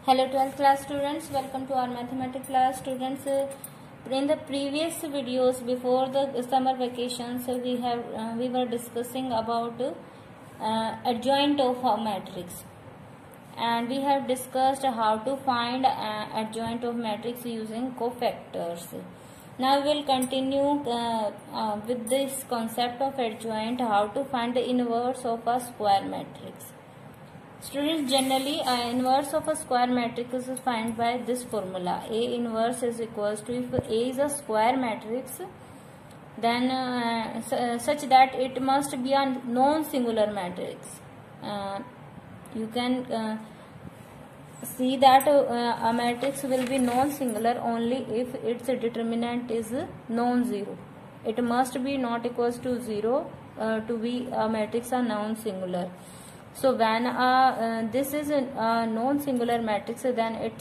Hello 12th class students, welcome to our mathematics class students. In the previous videos before the summer vacations we were discussing about adjoint of a matrix, and we have discussed how to find adjoint of matrix using cofactors. Now we will continue with this concept of adjoint, how to find the inverse of a square matrix. Students, generally inverse of a square matrix is found by this formula. A inverse is equals to, if A is a square matrix, then such that it must be a non-singular matrix. You can see that a matrix will be non-singular only if its determinant is non-zero. It must be not equals to 0 to be a matrix a non-singular. So when this is a non-singular matrix, then it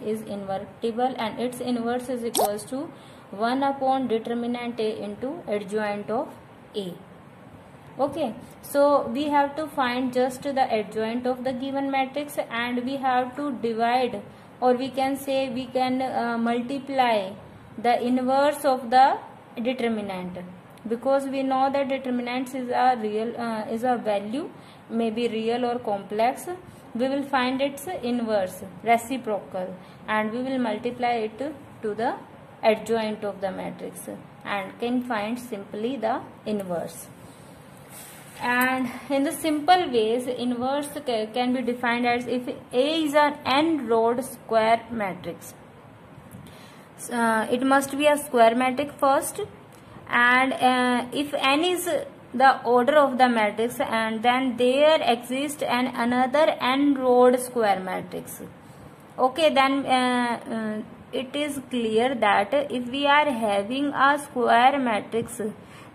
is invertible, and its inverse is equals to 1 upon determinant A into adjoint of A. Okay, so we have to find just the adjoint of the given matrix, and we have to divide, or we can say we can multiply the inverse of the determinant, because we know that determinants is a real is a value, may be real or complex. We will find its inverse, reciprocal, and we will multiply it to the adjoint of the matrix and can find simply the inverse. And in the simple ways, inverse can be defined as, if A is an n-rowed square matrix, it must be a square matrix first, and if n is the order of the matrix, and then there exists another n-rowed square matrix. Okay, then it is clear that if we are having a square matrix,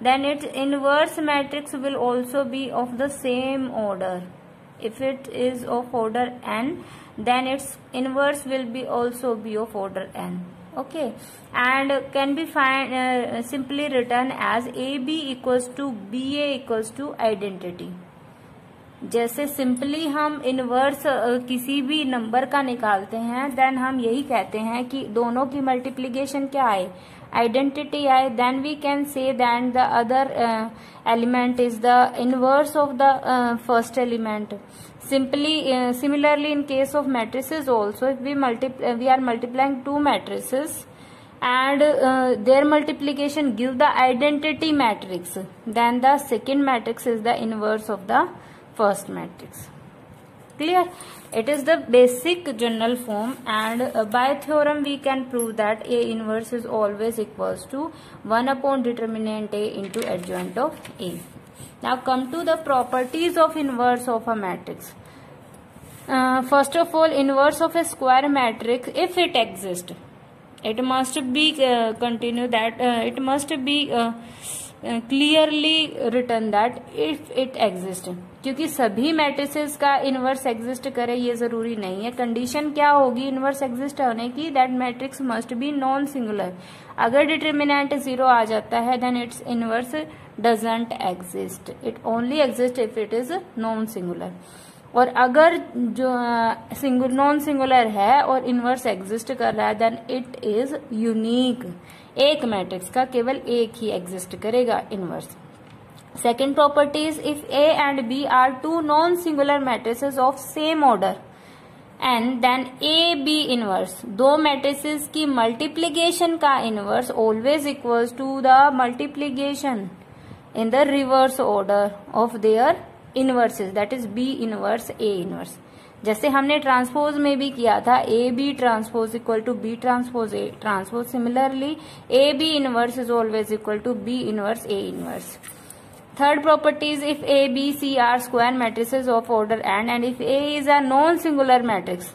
then its inverse matrix will also be of the same order. If it is of order n, then its inverse will be also be of order n. Okay, and can be simply written as AB equals to BA equals to identity. जैसे simply हम inverse किसी भी number का निकालते हैं, then हम यही कहते हैं कि दोनों की मल्टीप्लिकेशन क्या आए, आइडेंटिटी आए. Then we can say that the other element is the inverse of the first element. Similarly, in case of matrices also, if we are multiplying two matrices, and their multiplication give the identity matrix, then the second matrix is the inverse of the first matrix. Clear? It is the basic general form, and by theorem we can prove that A inverse is always equals to 1 upon determinant A into adjoint of A. Now come to the properties of inverse of a matrix. First of all, inverse of a square matrix, if it exists, it must be it must be clearly written that if it exists. क्योंकि सभी matrices का inverse exist करे ये जरूरी नहीं है. Condition क्या होगी इनवर्स एग्जिस्ट होने की, that matrix must be non singular. अगर डिटरमिनेंट 0 आ जाता है, then its inverse doesn't exist. It only exist if it is non singular. और अगर जो नॉन सिंगुलर है और इनवर्स एग्जिस्ट कर रहा है, देन इट इज यूनिक. एक मैट्रिक्स का केवल एक ही एग्जिस्ट करेगा inverse. Second property is, if A and B are two non-singular matrices of same order, and then A B inverse, दो matrices की multiplication का inverse always equals to the multiplication in the reverse order of their inverses, that is B inverse A inverse. जैसे हमने transpose में भी किया था, A B transpose equal to B transpose A transpose. Similarly A B inverse is always equal to B inverse A inverse. Third property is, if A, B, C are square matrices of order n, and if A is a non-singular matrix,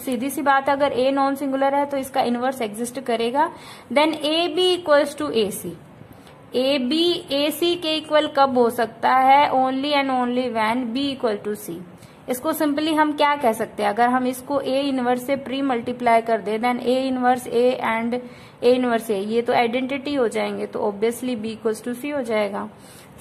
सीधी सी बात, अगर A non singular है तो इसका inverse exist करेगा, then A B equals to A C. A B A C के equal कब हो सकता है, only and only when B equal to C. इसको सिंपली हम क्या कह सकते हैं, अगर हम इसको ए इनवर्स से प्री मल्टीप्लाई कर दे, then A inverse A and A inverse A, ये तो आइडेंटिटी हो जाएंगे, तो obviously B equals to C हो जाएगा.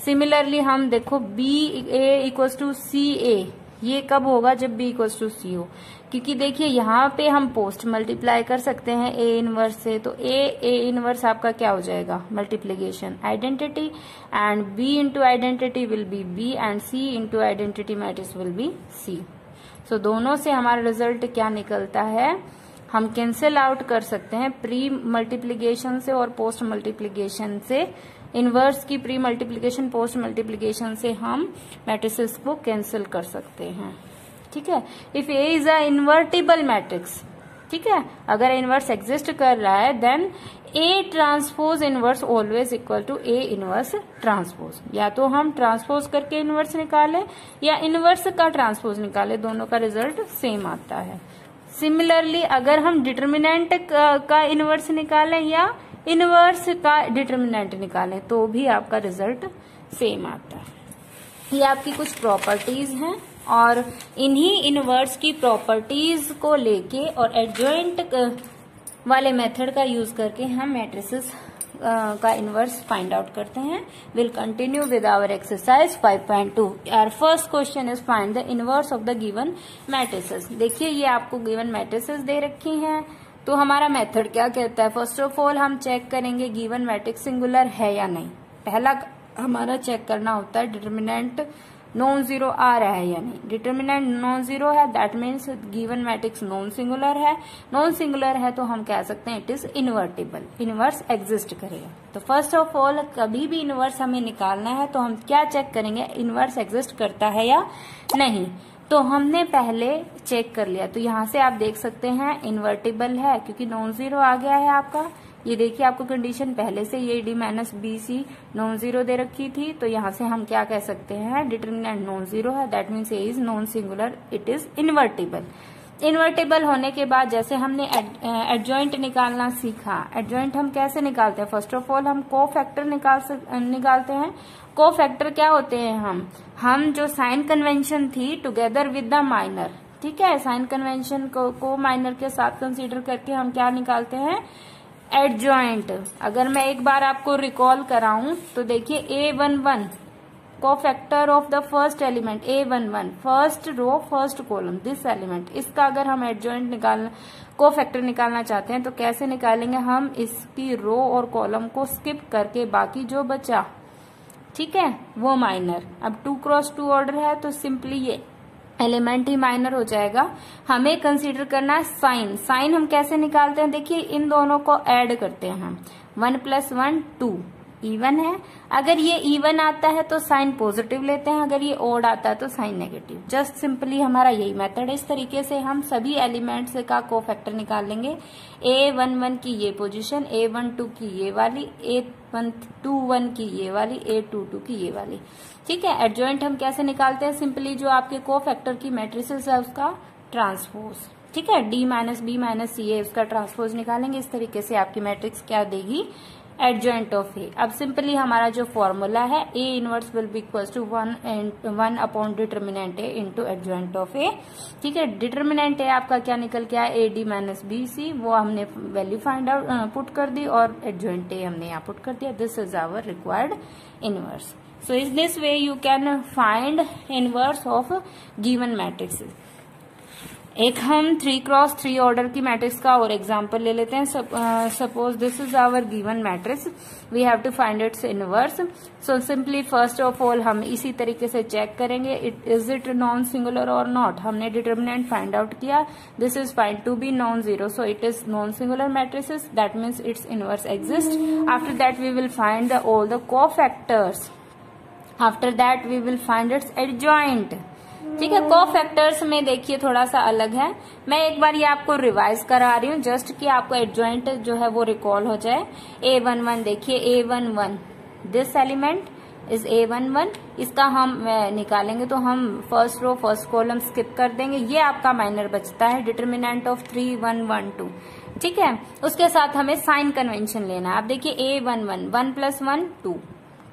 सिमिलरली हम देखो B A equals to C A, ये कब होगा, जब b इक्वल्स टू c हो, क्योंकि देखिए यहाँ पे हम पोस्ट मल्टीप्लाई कर सकते हैं a इनवर्स से, तो a इनवर्स आपका क्या हो जाएगा, multiplication identity, and b into identity will be b and c into identity matrix will be c। सो दोनों से हमारा रिजल्ट क्या निकलता है, हम कैंसिल आउट कर सकते हैं प्री मल्टीप्लीकेशन से और पोस्ट मल्टीप्लीकेशन से। इनवर्स की प्री मल्टीप्लीकेशन पोस्ट मल्टीप्लीकेशन से हम मैट्रिसेस को कैंसिल कर सकते हैं। ठीक है, if A is a invertible matrix, ठीक है, अगर इनवर्स एग्जिस्ट कर रहा है then A transpose inverse always equal to A inverse transpose. या तो हम ट्रांसपोज करके इनवर्स निकालें या इनवर्स का ट्रांसपोज निकालें, दोनों का रिजल्ट सेम आता है। सिमिलरली अगर हम डिटर्मिनेंट का इनवर्स निकालें या इनवर्स का डिटर्मिनेंट निकालें तो भी आपका रिजल्ट सेम आता है। ये आपकी कुछ प्रॉपर्टीज हैं और इन्हीं इनवर्स की प्रॉपर्टीज को लेके और एडजॉइंट वाले मेथड का यूज करके हम मैट्रिसेस का इनवर्स फाइंड आउट करते हैं। Will continue with our exercise 5.2। Our first question is find the inverse of the given matrices. देखिए ये आपको गिवन मैट्रिसेस दे रखी हैं, तो हमारा मेथड क्या कहता है, फर्स्ट ऑफ ऑल हम चेक करेंगे गिवन मैट्रिक्स सिंगुलर है या नहीं। पहला हमारा चेक करना होता है डिटर्मिनेंट नॉन जीरो आ रहा है या नहीं। डिटर्मिनेंट नॉन जीरो है, that means given matrix non singular है। नॉन सिंगुलर है तो हम कह सकते हैं it is invertible, inverse exist करेगा। तो फर्स्ट ऑफ ऑल कभी भी इनवर्स हमें निकालना है तो हम क्या चेक करेंगे, इनवर्स एग्जिस्ट करता है या नहीं। तो हमने पहले चेक कर लिया, तो यहाँ से आप देख सकते हैं इन्वर्टिबल है क्योंकि नॉन जीरो आ गया है आपका। ये देखिए आपको कंडीशन पहले से ये D minus B C non zero दे रखी थी, तो यहाँ से हम क्या कह सकते हैं, डिटर्मिनेंट नॉन जीरो है, that means A is non singular, it is invertible. Invertible होने के बाद जैसे हमने एडजॉइंट निकालना सीखा, एडजॉइंट हम कैसे निकालते हैं, फर्स्ट ऑफ ऑल हम को फैक्टर निकालते हैं। को फैक्टर क्या होते हैं, हम जो साइन कन्वेंशन थी टुगेदर विद द माइनर, ठीक है, साइन कन्वेंशन को माइनर के साथ कंसीडर करके हम क्या निकालते हैं, एडजॉइंट। अगर मैं एक बार आपको रिकॉल कराऊं तो देखिए A11 को factor of the first element A11 first row first column this element, इसका अगर हम एडजॉइंट निकालना को फैक्टर निकालना चाहते हैं तो कैसे निकालेंगे, हम इसकी रो और कॉलम को स्किप करके बाकी जो बचा, ठीक है, वो माइनर। अब 2x2 ऑर्डर है तो सिंपली ये एलिमेंट ही माइनर हो जाएगा। हमें कंसीडर करना है साइन। साइन हम कैसे निकालते हैं, देखिए इन दोनों को ऐड करते हैं हम, 1 + 1 2 इवन है। अगर ये इवन आता है तो साइन पॉजिटिव लेते हैं, अगर ये ओड आता है तो साइन नेगेटिव। जस्ट सिंपली हमारा यही मेथड है। इस तरीके से हम सभी एलिमेंट्स का कोफैक्टर निकाल लेंगे। A11 की ये पोजीशन, A12 की ये वाली, A21 की ये वाली, A22 की ये वाली, ठीक है। एडजॉइंट हम कैसे निकालते हैं, सिंपली जो आपके कोफैक्टर की मैट्रिसेस है उसका ट्रांसपोज, ठीक है, D - B - C है उसका ट्रांसपोज निकालेंगे। इस तरीके से आपकी मैट्रिक्स क्या देगी, एडजॉइंट ऑफ ए। अब सिंपली हमारा जो फॉर्मूला है A inverse will be equals to 1 upon determinant A into adjoint of A, ठीक है। डिटर्मिनेंट ए आपका क्या निकल के आया, AD - BC, वो हमने वैल्यू फाइंड आउट पुट कर दी और एडजॉइंट ए हमने यहाँ पुट कर दिया। This is our required inverse. So in this way you can find inverse of given matrices. एक हम 3x3 ऑर्डर की मैट्रिक्स का और एग्जांपल ले लेते हैं। Suppose this is our given matrix, we have to find its inverse. So simply first of all हम इसी तरीके से चेक करेंगे, इज इट नॉन सिंगुलर और नॉट। हमने डिटर्मिनेंट फाइंड आउट किया, this is find to be non zero, so it is non singular matrices, that means its inverse exist. After that we will find all the cofactors, after that we will find it's adjoint, ठीक है। Cofactors में देखिए थोड़ा सा अलग है, मैं एक बार ये आपको रिवाइज करा रही हूँ जस्ट कि आपको एडजॉइंट जो है वो रिकॉल हो जाए। A11 देखिए, A11 this element is A11, इसका हम निकालेंगे तो हम first row first column skip कर देंगे, ये आपका माइनर बचता है, डिटर्मिनेंट ऑफ 3 1 1 2, ठीक है। उसके साथ हमें साइन कन्वेंशन लेना है। आप देखिए A11 1 + 1 2,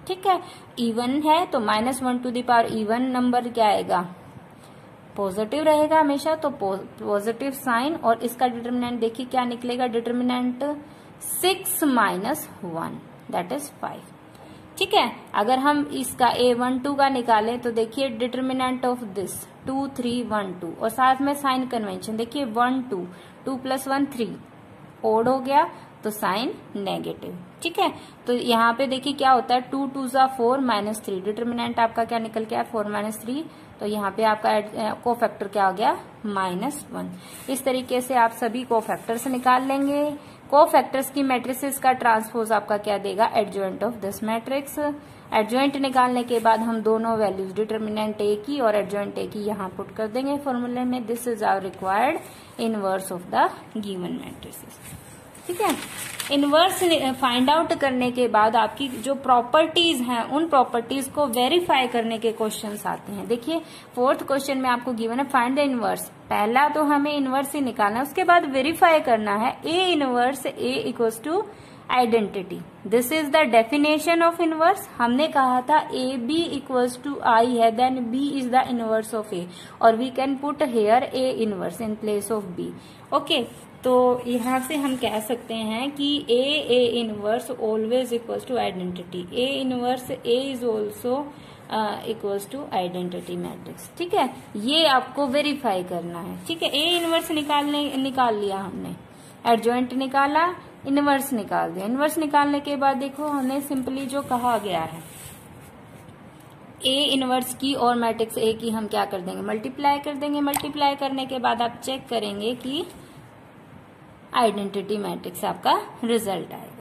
ठीक है, इवन है तो -1 to the power even number क्या आएगा, पॉजिटिव रहेगा हमेशा, तो पॉजिटिव साइन। और इसका डिटर्मिनेंट देखिए क्या निकलेगा, डिटर्मिनेंट 6 - 1 दैट इज 5। ठीक है। अगर हम इसका A12 का निकालें तो देखिए डिटर्मिनेंट ऑफ दिस 2 3 1 2 और साथ में साइन कन्वेंशन देखिए 1 2 2 + 1 3 ओड हो गया तो साइन नेगेटिव। ठीक है, तो यहाँ पे देखिए क्या होता है 2 2 = 4 -3 डिटर्मिनेंट आपका क्या निकल के आया 4 - 3 तो यहाँ पे आपका कोफैक्टर क्या हो गया -1। इस तरीके से आप सभी कोफैक्टर्स निकाल लेंगे। कोफैक्टर्स की मैट्रिसेस का ट्रांसपोज आपका क्या देगा adjoint of this matrix. Adjoint निकालने के बाद हम दोनों वैल्यूज डिटर्मिनेंट ए की और एडजॉइंट ए की यहाँ पुट कर देंगे फॉर्मूले में। This is our required inverse of the given matrices. ठीक है, इनवर्स फाइंड आउट करने के बाद आपकी जो प्रॉपर्टीज हैं उन प्रॉपर्टीज को वेरीफाई करने के क्वेश्चंस आते हैं। देखिए 4th क्वेश्चन में आपको गिवन है फाइंड द इनवर्स। पहला तो हमें इनवर्स ही निकालना है, उसके बाद वेरीफाई करना है A inverse A equals to identity. This is the definition of inverse. हमने कहा था A B equals to I है, then B is the inverse of A और we can put here A inverse in place of B. Okay, तो यहाँ से हम कह सकते हैं कि A inverse always equals to identity. A inverse A is also equals to identity matrix. ठीक है, ये आपको वेरीफाई करना है। ठीक है, ए इनवर्स निकाल लिया हमने, एडजॉइंट निकाला, इनवर्स निकाल दिया। इनवर्स निकालने के बाद देखो हमने सिंपली जो कहा गया है ए इनवर्स की और मैट्रिक्स ए की हम क्या कर देंगे मल्टीप्लाई कर देंगे। मल्टीप्लाई करने के बाद आप चेक करेंगे कि आइडेंटिटी मैट्रिक्स आपका रिजल्ट आएगा।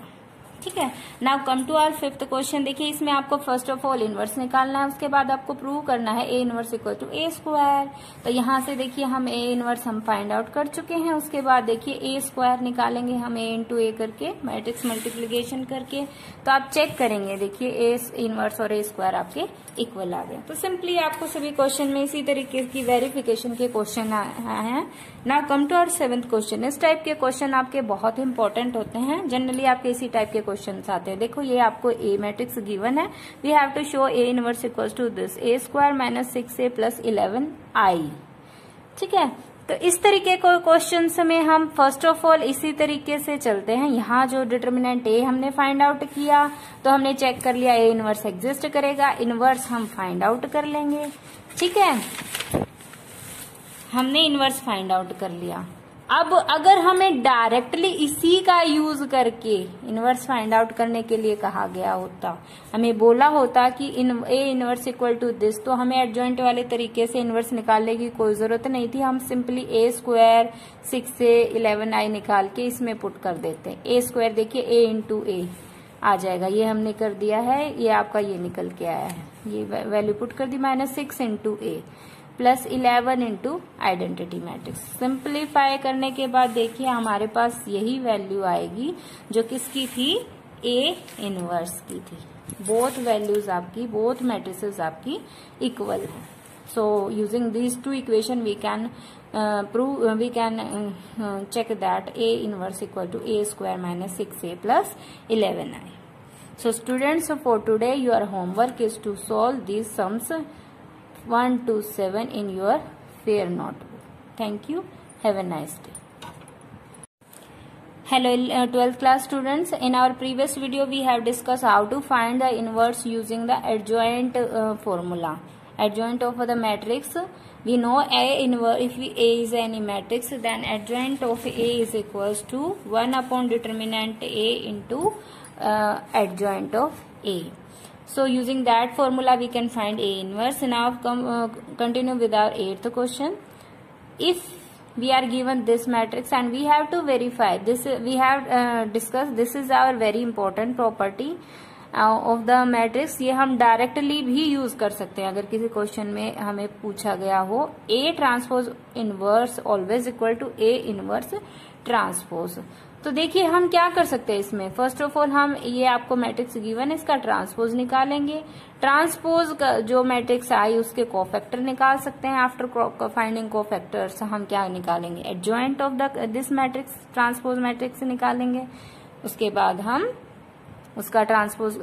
ठीक है, now come to our 5th question. देखिए इसमें आपको फर्स्ट ऑफ ऑल इनवर्स निकालना है, उसके बाद आपको प्रूव करना है A inverse equal to A square. तो यहाँ से देखिए हम ए इनवर्स हम फाइंड आउट कर चुके हैं। उसके बाद देखिए ए स्क्वायर निकालेंगे हम ए इंटू ए करके मैट्रिक्स मल्टीप्लीकेशन करके। तो आप चेक करेंगे देखिए ए इनवर्स और ए स्क्वायर आपके इक्वल आ गए। तो सिंपली आपको सभी क्वेश्चन में इसी तरीके की वेरिफिकेशन के क्वेश्चन आए हैं। Now come to our 7th question. इस टाइप के क्वेश्चन आपके बहुत इंपॉर्टेंट होते हैं, जनरली आपके इसी टाइप के क्वेश्चन आते हैं। देखो ये आपको ए मैट्रिक्स गिवन है, we have to show A inverse equals to this A square -6a + 11i। ठीक है, तो इस तरीके को क्वेश्चंस में हम फर्स्ट ऑफ ऑल इसी तरीके से चलते हैं। यहाँ जो डिटर्मिनेंट ए हमने फाइंड आउट किया तो हमने चेक कर लिया ए इनवर्स एग्जिस्ट करेगा, इनवर्स हम फाइंड आउट कर लेंगे। ठीक है, हमने इनवर्स फाइंड आउट कर लिया। अब अगर हमें डायरेक्टली इसी का यूज करके इनवर्स फाइंड आउट करने के लिए कहा गया होता, हमें बोला होता कि A inverse equal to this, तो हमें एडजॉइंट वाले तरीके से इनवर्स निकालने की कोई जरूरत नहीं थी। हम सिंपली ए स्क्वायर 6a 11i निकाल के इसमें पुट कर देते हैं। ए स्क्वायर देखिए ए इंटू ए आ जाएगा, ये हमने कर दिया है, ये आपका ये निकल के आया है, ये वैल्यू पुट कर दी -6 × a + 11 into identity matrix. Simplify करने के बाद देखिए हमारे पास यही वैल्यू आएगी जो किसकी थी ए इनवर्स की थी। बोथ वैल्यूज आपकी, बोथ मैट्रिसेस आपकी इक्वल है। So using these two equation we can prove we can check that a inverse equal to a square -6a + 11i. So students, for today your homework is to solve these sums 1 to 7 in your fair notebook. Thank you. Have a nice day. Hello 12th class students. In our previous video we have discussed how to find the inverse using the adjoint formula. Adjoint of the matrix, we know A inverse, if A is any matrix, then adjoint of A is equals to 1 upon determinant A into adjoint of A. So using that formula we can find A inverse. Now continue with our 8th question. If we are given this matrix and we have to verify this, we have discussed, this is our very important property of the matrix. ये हम directly भी use कर सकते हैं अगर किसी question में हमें पूछा गया हो A transpose inverse always equal to A inverse transpose. तो देखिए हम क्या कर सकते हैं इसमें, फर्स्ट ऑफ ऑल हम ये आपको मैट्रिक्स गिवन है, इसका ट्रांसपोज निकालेंगे। ट्रांसपोज का जो मैट्रिक्स आई उसके कोफैक्टर निकाल सकते हैं। आफ्टर फाइंडिंग कोफैक्टर्स हम क्या निकालेंगे, adjoint of this matrix, transpose matrix निकालेंगे। उसके बाद हम उसका ट्रांसपोज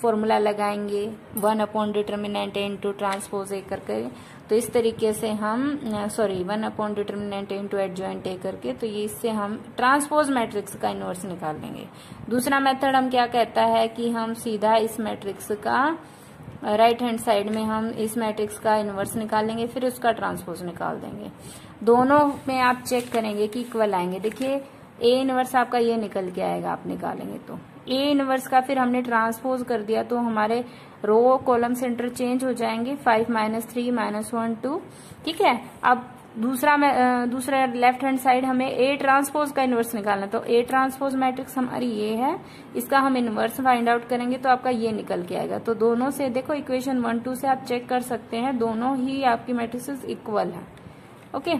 फॉर्मूला लगाएंगे 1 upon determinant A into transpose A करके। तो इस तरीके से हम 1 upon determinant into adjoint A करके, तो ये इससे हम ट्रांसपोज मैट्रिक्स का इनवर्स निकाल लेंगे। दूसरा मेथड हम क्या कहता है कि हम सीधा इस मैट्रिक्स का राइट हैंड साइड में हम इस मैट्रिक्स का इनवर्स निकालेंगे, फिर उसका ट्रांसपोज निकाल देंगे। दोनों में आप चेक करेंगे कि इक्वल आएंगे। देखिए ए इनवर्स आपका ये निकल के आएगा, आप निकालेंगे तो ए इनवर्स का फिर हमने ट्रांसपोज कर दिया तो हमारे रो कॉलम्स इंटरचेंज हो जाएंगे, 5 -3 -1 2। ठीक है, अब दूसरा लेफ्ट हैंड साइड हमें ए ट्रांसपोज का इनवर्स निकालना, तो ए ट्रांसपोज मैट्रिक्स हमारी ये है, इसका हम इनवर्स फाइंड आउट करेंगे तो आपका ये निकल के आएगा। तो दोनों से देखो इक्वेशन 1 2 से आप चेक कर सकते हैं, दोनों ही आपकी मैट्रिक्स इक्वल है। Okay,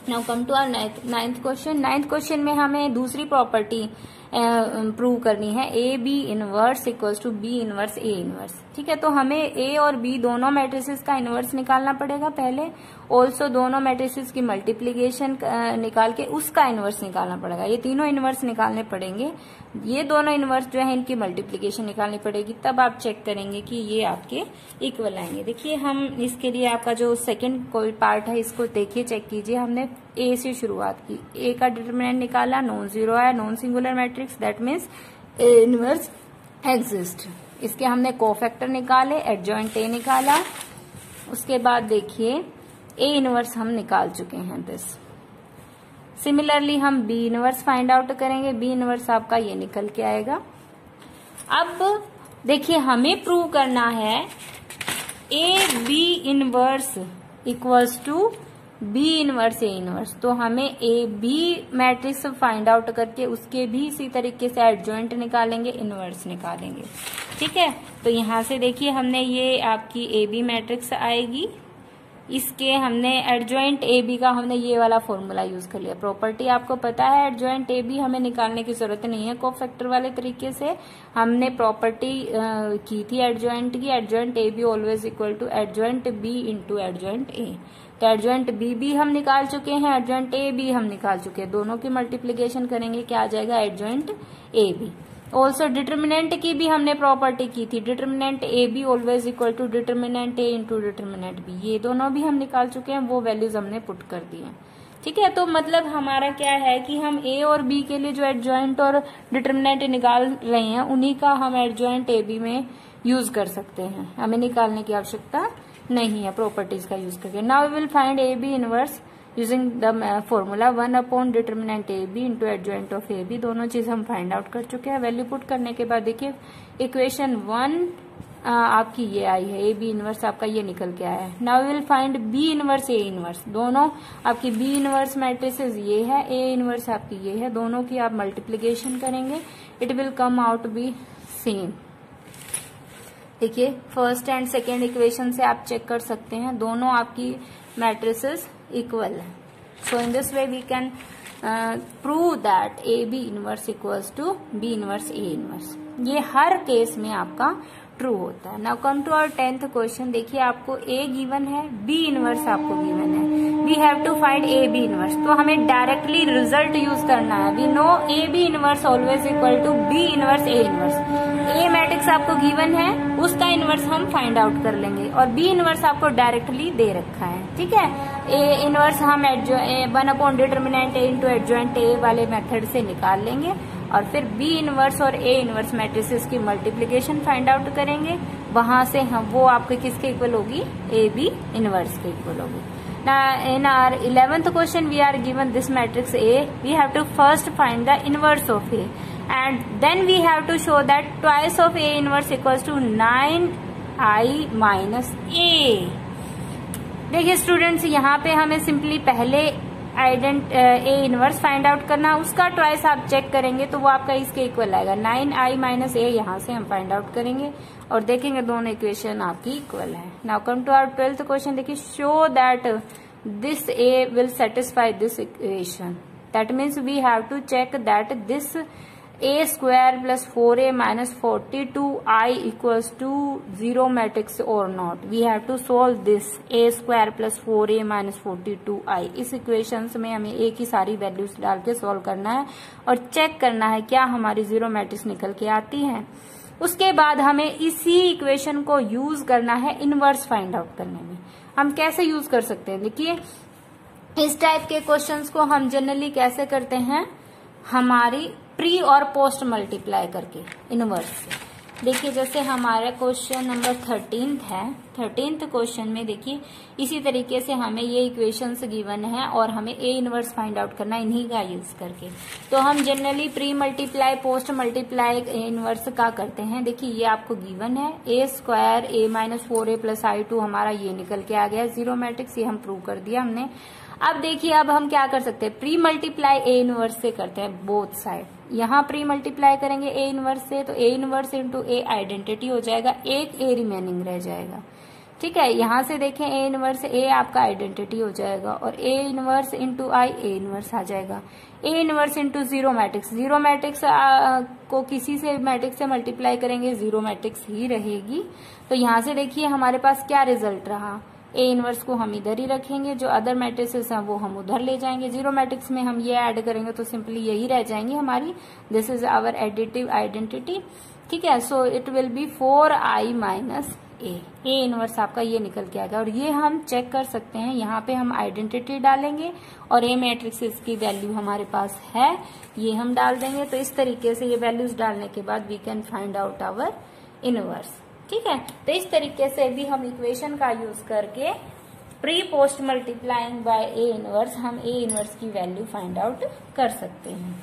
now come to our ninth question. Ninth question में हमें दूसरी प्रॉपर्टी प्रूव करनी है, A B inverse equals to B inverse A inverse. ठीक है, तो हमें ए और बी दोनों मैट्रिसेस का इनवर्स निकालना पड़ेगा पहले, ऑल्सो दोनों मैट्रिसेस की मल्टीप्लीकेशन निकाल के उसका इनवर्स निकालना पड़ेगा। ये तीनों इनवर्स निकालने पड़ेंगे, ये दोनों इनवर्स जो है इनकी मल्टीप्लीकेशन निकालनी पड़ेगी, तब आप चेक करेंगे कि ये आपके इक्वल आएंगे। देखिए हम इसके लिए आपका जो सेकंड कोई पार्ट है इसको देखिए, चेक कीजिए। हमने ए से शुरुआत की, ए का डिटरमिनेंट निकाला, नॉन जीरो है, non singular matrix, that means A inverse exist. इसके हमने कोफैक्टर निकाले, एडजॉइंट ए निकाला, उसके बाद देखिए ए इनवर्स हम निकाल चुके हैं दिस। सिमिलरली हम बी इनवर्स फाइंड आउट करेंगे, बी इनवर्स आपका ये निकल के आएगा। अब देखिए हमें प्रूव करना है A B inverse equals to B inverse A inverse, तो हमें A B matrix find out करके उसके भी इसी तरीके से एडजॉइंट निकालेंगे, इनवर्स निकालेंगे। ठीक है, तो यहां से देखिए हमने ये आपकी ए बी मैट्रिक्स आएगी, इसके हमने एडजॉइंट ए बी का हमने ये वाला फॉर्मूला यूज कर लिया। प्रॉपर्टी आपको पता है, एडजॉइंट ए बी हमें निकालने की जरूरत नहीं है, कोफैक्टर वाले तरीके से हमने प्रॉपर्टी की थी एडजॉइंट की, adjoint A B always equal to adjoint B into adjoint A. तो एडजॉइंट बी भी हम निकाल चुके हैं, एडजॉइंट ए भी हम निकाल चुके हैं, दोनों की मल्टीप्लीकेशन करेंगे क्या आ जाएगा, adjoint A B. Also determinant की भी हमने प्रॉपर्टी की थी, determinant A B always equal to determinant A into determinant B, ये दोनों भी हम निकाल चुके हैं, वो वैल्यूज हमने पुट कर दी है। ठीक है, तो मतलब हमारा क्या है कि हम ए और बी के लिए जो एडजॉइंट और डिटर्मिनेंट निकाल रहे हैं उन्हीं का हम एडजॉइंट ए बी में यूज कर सकते हैं, हमें निकालने की आवश्यकता नहीं है प्रॉपर्टीज का यूज करके। Now we will find A B inverse using the formula 1 upon determinant A B into adjoint of A B. दोनों चीज हम फाइंड आउट कर चुके हैं। वैल्यू पुट करने के बाद देखिए इक्वेशन 1 आपकी ये आई है, ए बी इनवर्स आपका ये निकल के आया है। Now we will find B inverse A inverse, दोनों आपकी बी इनवर्स मैट्रिसेस ये है, ए इनवर्स आपकी ये है, दोनों की आप मल्टीप्लीकेशन करेंगे, it will come out B same. देखिए फर्स्ट एंड सेकेंड इक्वेशन से आप चेक कर सकते हैं, दोनों आपकी मैट्रिसेस इक्वल है। So in this way we can prove that A B inverse equals to B inverse A inverse. ये हर केस में आपका ट्रू होता है। Now come to our 10th question. देखिए आपको ए गिवन है, बी इनवर्स आपको गिवन है, we have to find A B inverse, तो हमें डायरेक्टली रिजल्ट यूज करना है। We know A B inverse always equal to B inverse A inverse. A matrix आपको गिवन है, उसका इनवर्स हम फाइंड आउट कर लेंगे, और बी इनवर्स आपको डायरेक्टली दे रखा है। ठीक है, ए इनवर्स हम 1 upon determinant A into adjoint ए वाले मेथड से निकाल लेंगे, और फिर बी इनवर्स और ए इनवर्स मैट्रिसेस की मल्टीप्लीकेशन फाइंड आउट करेंगे, वहां से हम वो आपके किसके इक्वल होगी, ए बी इनवर्स के इक्वल होगी। Now in our 11th question we are given this matrix A, we have to first find the inverse of A, and then we have to show that twice of A inverse equals to 9i minus A। देखिए students, यहाँ पे हमें simply पहले A inverse find out करना, उसका twice आप check करेंगे तो वो आपका इसके इक्वल आएगा, 9i माइनस ए यहाँ से हम फाइंड आउट करेंगे और देखेंगे दोनों इक्वेशन आपकी इक्वल है। Now come to our 12th question. देखिए show that this A will satisfy this equation, that means we have to check that this a square plus 4a minus 42i equals to 0 matrix or not. We have to solve this a square plus 4a minus 42i। इस equations में हमें a की सारी values डाल के solve करना है और चेक करना है क्या हमारी 0 मैट्रिक्स निकल के आती है। उसके बाद हमें इसी इक्वेशन को यूज करना है इनवर्स फाइंड आउट करने में। हम कैसे यूज कर सकते हैं, देखिए इस टाइप के क्वेश्चंस को हम जनरली कैसे करते हैं, हमारी प्री और पोस्ट मल्टीप्लाई करके इनवर्स से। देखिए जैसे हमारा क्वेश्चन नंबर 13 है, 13th क्वेश्चन में देखिए इसी तरीके से हमें ये इक्वेशंस गिवन है और हमें ए इनवर्स फाइंड आउट करना है इन्हीं का यूज करके। तो हम generally pre multiply post multiply A inverse का करते हैं। देखिए ये आपको गिवन है A square A minus 4a plus i2 हमारा ये निकल के आ गया जीरो मैट्रिक्स, ये हम प्रूव कर दिया हमने। अब देखिए अब हम क्या कर सकते हैं, प्री मल्टीप्लाई ए इनवर्स से करते हैं बोथ साइड। यहाँ प्री मल्टीप्लाई करेंगे ए इनवर्स से तो ए इनवर्स इंटू ए आइडेंटिटी हो जाएगा, एक ए रिमेनिंग रह जाएगा। ठीक है, यहाँ से देखें ए इनवर्स ए आपका आइडेंटिटी हो जाएगा और A inverse into I A inverse आ जाएगा। A inverse into zero matrix, zero matrix को किसी से मैट्रिक्स से मल्टीप्लाई करेंगे जीरो मैट्रिक्स ही रहेगी। तो यहाँ से देखिए हमारे पास क्या रिजल्ट रहा, ए इनवर्स को हम इधर ही रखेंगे, जो अदर मैट्रिसेस हैं वो हम उधर ले जाएंगे। जीरो मैट्रिक्स में हम ये ऐड करेंगे तो सिंपली यही रह जाएंगी हमारी, this is our additive identity. ठीक है, so it will be 4i minus A inverse आपका ये निकल के आएगा। और ये हम चेक कर सकते हैं, यहाँ पे हम आइडेंटिटी डालेंगे और ए मैट्रिक्स की वैल्यू हमारे पास है ये हम डाल देंगे। तो इस तरीके से ये वैल्यूज डालने के बाद we can find out our inverse. ठीक है, तो इस तरीके से भी हम इक्वेशन का यूज करके pre post multiplying by A inverse हम ए इनवर्स की वैल्यू फाइंड आउट कर सकते हैं।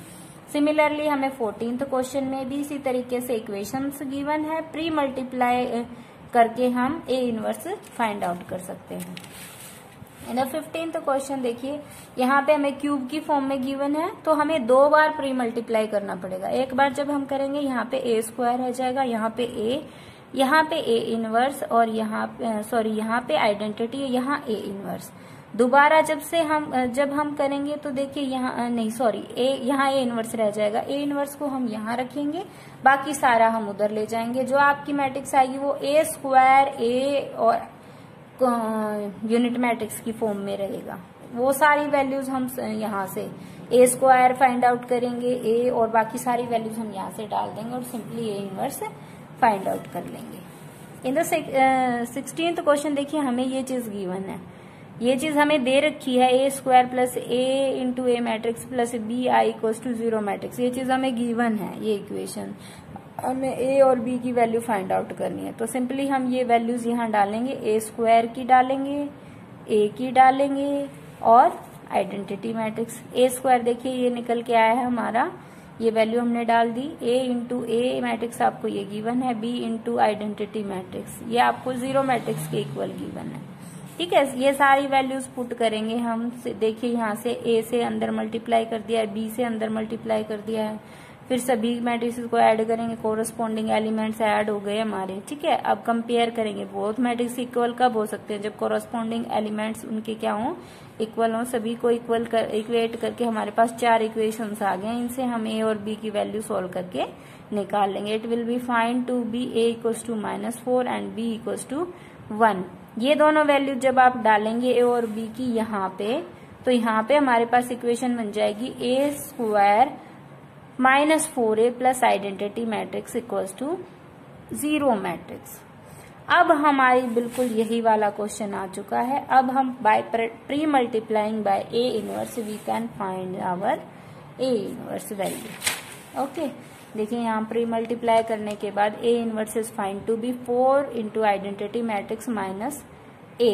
सिमिलरली हमें 14th क्वेश्चन में भी इसी तरीके से इक्वेशंस गिवन है, प्री मल्टीप्लाई करके हम ए इनवर्स फाइंड आउट कर सकते हैं। इन 15th क्वेश्चन देखिए यहाँ पे हमें क्यूब की फॉर्म में गिवन है तो हमें 2 बार प्री मल्टीप्लाई करना पड़ेगा। एक बार जब हम करेंगे यहाँ पे ए स्क्वायर रह जाएगा, यहाँ पे ए, यहाँ पे ए इनवर्स और यहाँ पे आइडेंटिटी है, यहाँ ए इनवर्स। दोबारा जब हम करेंगे तो देखिए यहाँ यहाँ ए इनवर्स रह जाएगा। ए इनवर्स को हम यहाँ रखेंगे, बाकी सारा हम उधर ले जाएंगे। जो आपकी मैट्रिक्स आएगी वो ए स्क्वायर ए और यूनिट मैट्रिक्स की फॉर्म में रहेगा। वो सारी वैल्यूज हम यहाँ से ए स्क्वायर फाइंड आउट करेंगे ए और बाकी सारी वैल्यूज हम यहाँ से डाल देंगे और simply A inverse find out कर लेंगे। इन द 16th क्वेश्चन देखिए हमें ये चीज गिवन है, ये चीज हमें दे रखी है A square plus A into A matrix plus B I equals to zero matrix, ये चीज हमें गिवन है। ये इक्वेशन हमें ए और बी की वैल्यू फाइंड आउट करनी है। तो सिंपली हम ये वैल्यूज यहाँ डालेंगे, ए स्क्वायर की डालेंगे, ए की डालेंगे और आइडेंटिटी मैट्रिक्स। ए स्क्वायर देखिए ये निकल के आया है हमारा, ये वैल्यू हमने डाल दी। ए इंटू ए मैट्रिक्स आपको ये गिवन है, बी इंटू आइडेंटिटी मैट्रिक्स ये आपको जीरो मैट्रिक्स के इक्वल गिवन है। ठीक है, ये सारी वैल्यूज पुट करेंगे हम। देखिए यहाँ से ए से अंदर मल्टीप्लाई कर दिया है, बी से अंदर मल्टीप्लाई कर दिया है, फिर सभी मैट्रिक्स को ऐड करेंगे, कोरस्पॉन्डिंग एलिमेंट्स ऐड हो गए हमारे। ठीक है, अब कंपेयर करेंगे, बोथ मैट्रिक्स इक्वल कब हो सकते हैं, जब कोरस्पॉन्डिंग एलिमेंट्स उनके क्या हो, इक्वल हो। सभी को इक्वेट करके हमारे पास 4 इक्वेशंस आ गए, इनसे हम ए और बी की वैल्यू सॉल्व करके निकाल लेंगे। It will be find to be A equals to -4 and B equals to 1। ये दोनों वैल्यू जब आप डालेंगे ए और बी की यहाँ पे, तो यहाँ पे हमारे पास इक्वेशन बन जाएगी A square -4a plus identity matrix equals to zero matrix. अब हमारी बिल्कुल यही वाला क्वेश्चन आ चुका है। अब हम by pre multiplying by A inverse we can find our A inverse value. Okay, देखिए यहाँ प्री मल्टीप्लाई करने के बाद A inverse is find to be 4 into identity matrix minus A.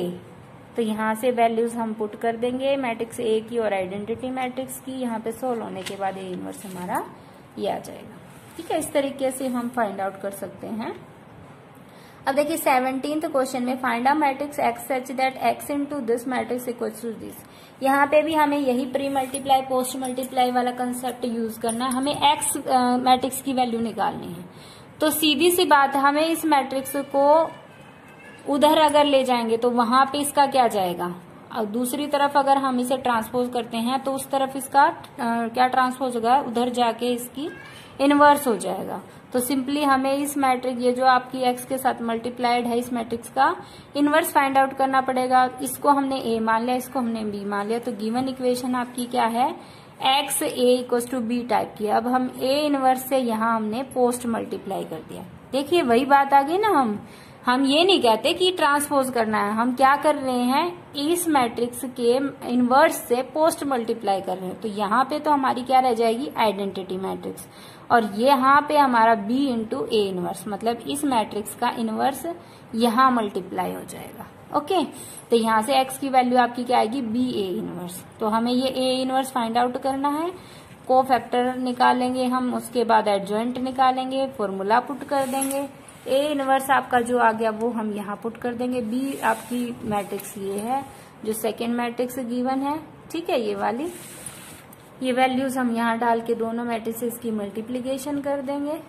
तो यहाँ से वैल्यूज हम पुट कर देंगे मैट्रिक्स ए की और आइडेंटिटी मैट्रिक्स की। यहाँ पे सोल्व होने के बाद ए इनवर्स हमारा ये आ जाएगा। ठीक है, इस तरीके से हम फाइंड आउट कर सकते हैं। अब देखिए 17th क्वेश्चन में find out matrix X such that X into this matrix equals to this. यहाँ पे भी हमें यही प्री मल्टीप्लाई पोस्ट मल्टीप्लाई वाला कंसेप्ट यूज करना है। हमें एक्स मैट्रिक्स की वैल्यू निकालनी है, तो सीधी सी बात है, हमें इस मैट्रिक्स को उधर अगर ले जाएंगे तो वहां पे इसका क्या जाएगा, और दूसरी तरफ अगर हम इसे ट्रांसपोज करते हैं तो उस तरफ इसका क्या ट्रांसपोज होगा, उधर जाके इसकी इनवर्स हो जाएगा। तो सिंपली हमें इस मैट्रिक्स, ये जो आपकी एक्स के साथ मल्टीप्लाइड है, इस मैट्रिक्स का इनवर्स फाइंड आउट करना पड़ेगा। इसको हमने ए मान लिया, इसको हमने बी मान लिया, तो गिवन इक्वेशन आपकी क्या है, X A equals to B type की। अब हम ए इनवर्स से यहाँ हमने पोस्ट मल्टीप्लाई कर दिया। देखिए वही बात आ गई ना, हम ये नहीं कहते कि ट्रांसपोज करना है, हम क्या कर रहे हैं, इस मैट्रिक्स के इनवर्स से पोस्ट मल्टीप्लाई कर रहे हैं। तो यहाँ पे तो हमारी क्या रह जाएगी, आइडेंटिटी मैट्रिक्स, और यहाँ पे हमारा B इंटू ए इनवर्स, मतलब इस मैट्रिक्स का इनवर्स यहाँ मल्टीप्लाई हो जाएगा। ओके, तो यहाँ से x की वैल्यू आपकी क्या आएगी, B ए इनवर्स। तो हमें ये ए इनवर्स फाइंड आउट करना है, को फैक्टर निकालेंगे हम, उसके बाद एडजॉइंट निकालेंगे, फॉर्मूला पुट कर देंगे, ए इनवर्स आपका जो आ गया वो हम यहाँ पुट कर देंगे। बी आपकी मैट्रिक्स ये है जो सेकेंड मैट्रिक्स गिवन है, ठीक है, ये वाली, ये वैल्यूज हम यहाँ डाल के दोनों मैट्रिक्स की मल्टीप्लीकेशन कर देंगे,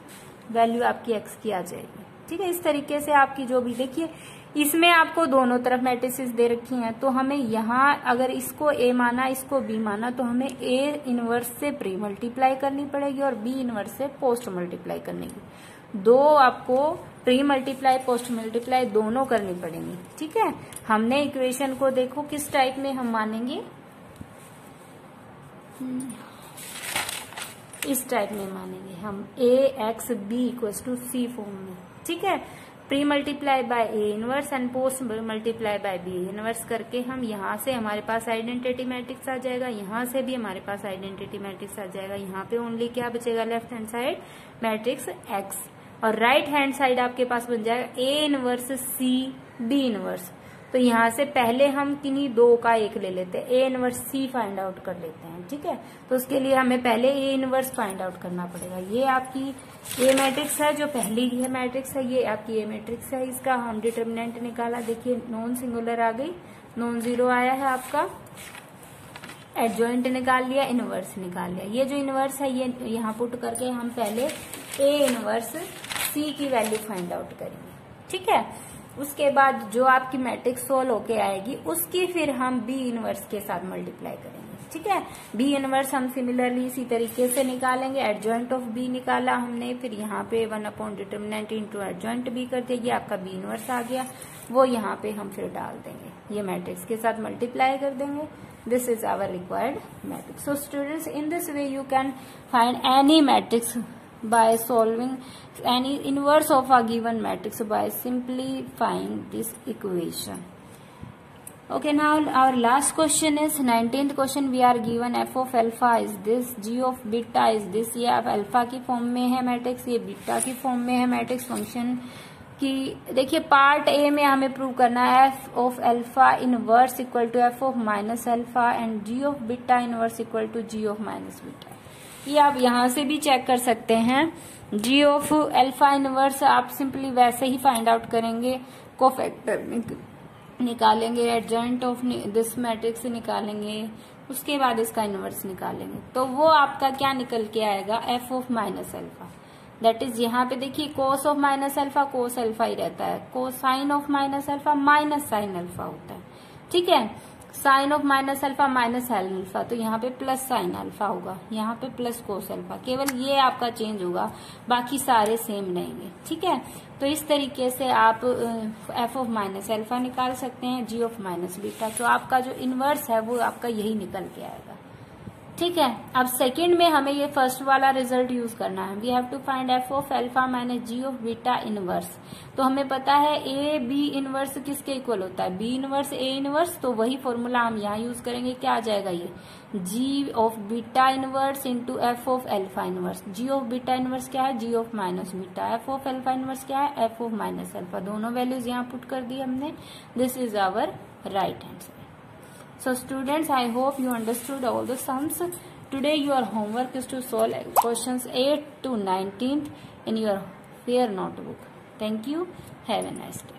वैल्यू आपकी एक्स की आ जाएगी। ठीक है, इस तरीके से आपकी जो भी, देखिए इसमें आपको दोनों तरफ मैट्रिसेस दे रखी हैं, तो हमें यहाँ अगर इसको ए माना इसको बी माना तो हमें ए इनवर्स से प्री मल्टीप्लाई करनी पड़ेगी और बी इनवर्स से पोस्ट मल्टीप्लाई करनी है। दो आपको प्री मल्टीप्लाई पोस्ट मल्टीप्लाई दोनों करनी पड़ेंगी। ठीक है, हमने इक्वेशन को देखो किस टाइप में हम मानेंगे, इस टाइप में मानेंगे हम, A X B equals to C form में। ठीक है, pre multiply by A inverse and post multiply by B inverse करके हम यहाँ से हमारे पास आइडेंटिटी मैट्रिक्स आ जाएगा, यहाँ से भी हमारे पास आइडेंटिटी मैट्रिक्स आ जाएगा। यहाँ पे ओनली क्या बचेगा, left hand side matrix X, और राइट हैंड साइड आपके पास बन जाएगा A inverse C B inverse. तो यहाँ से पहले हम किन्हीं दो का एक ले लेते हैं, A inverse C find out कर लेते हैं। ठीक है, तो उसके लिए हमें पहले ए इनवर्स फाइंड आउट करना पड़ेगा। ये आपकी ए मैट्रिक्स है जो पहली ये मैट्रिक्स है, ये आपकी ए मैट्रिक्स है, इसका हम डिटर्मिनेंट निकाला, देखिए नॉन सिंगुलर आ गई, नॉन जीरो आया है आपका, एडजॉइंट निकाल लिया, इनवर्स निकाल लिया। ये जो इनवर्स है ये यहाँ पुट करके हम पहले ए इनवर्स सी की वैल्यू फाइंड आउट करेंगे। ठीक है, उसके बाद जो आपकी मैट्रिक्स सोल्व होके आएगी उसकी फिर हम बी इनवर्स के साथ मल्टीप्लाई करेंगे। ठीक है, बी इनवर्स हम सिमिलरली इसी तरीके से निकालेंगे, एडजॉइंट ऑफ बी निकाला हमने, फिर यहाँ पे 1 डिटर्मिनेंट इंटू एडजॉइंट बी कर देगी, आपका बी इनवर्स आ गया, वो यहाँ पे हम फिर डाल देंगे, ये मैट्रिक्स के साथ मल्टीप्लाई कर देंगे। This is our required matrix. So students, in this way you can find any matrix by solving any inverse of a given matrix by simplifying this equation. Okay, now our last question is 19th question. We are given f of alpha is this, g of beta is this। ये आप alpha की form में है matrix, ये beta की form में है matrix function की। देखिए पार्ट ए में हमें प्रूव करना है F of alpha inverse equal to F of minus alpha and G of beta inverse equal to G of minus beta. ये आप यहाँ से भी चेक कर सकते हैं, जी ऑफ अल्फा इनवर्स आप सिंपली वैसे ही फाइंड आउट करेंगे, कोफैक्टर निकालेंगे, एडजॉइंट ऑफ दिस मैट्रिक्स निकालेंगे, उसके बाद इसका इनवर्स निकालेंगे, तो वो आपका क्या निकल के आएगा, F of minus alpha. That is यहाँ पे देखिए cos of minus alpha cos alpha ही रहता है, cosine of minus alpha minus sine alpha होता है। ठीक है, sine of minus alpha minus sine alpha, तो यहाँ पे प्लस साइन अल्फा होगा, यहाँ पे प्लस कोस अल्फा, केवल ये आपका चेंज होगा, बाकी सारे सेम रहेंगे। ठीक है, तो इस तरीके से आप एफ ऑफ माइनस अल्फा निकाल सकते हैं, जी ऑफ माइनस बीटा, तो आपका जो इनवर्स है वो आपका यही निकल के आएगा। ठीक है, अब सेकंड में हमें ये फर्स्ट वाला रिजल्ट यूज करना है, we have to find F of alpha minus G of beta inverse. तो हमें पता है ए बी इनवर्स किसके इक्वल होता है, बी इनवर्स ए इनवर्स, तो वही फॉर्मूला हम यहाँ यूज करेंगे। क्या आ जाएगा, ये G of beta inverse into F of alpha inverse. G of beta inverse क्या है, G of minus beta, F of alpha inverse क्या है, एफ ऑफ माइनस अल्फा, दोनों वैल्यूज यहाँ पुट कर दी हमने। This is our right hand side. So students, I hope you understood all the sums. Today your homework is to solve questions 8 to 19th in your fair notebook. Thank you. Have a nice day.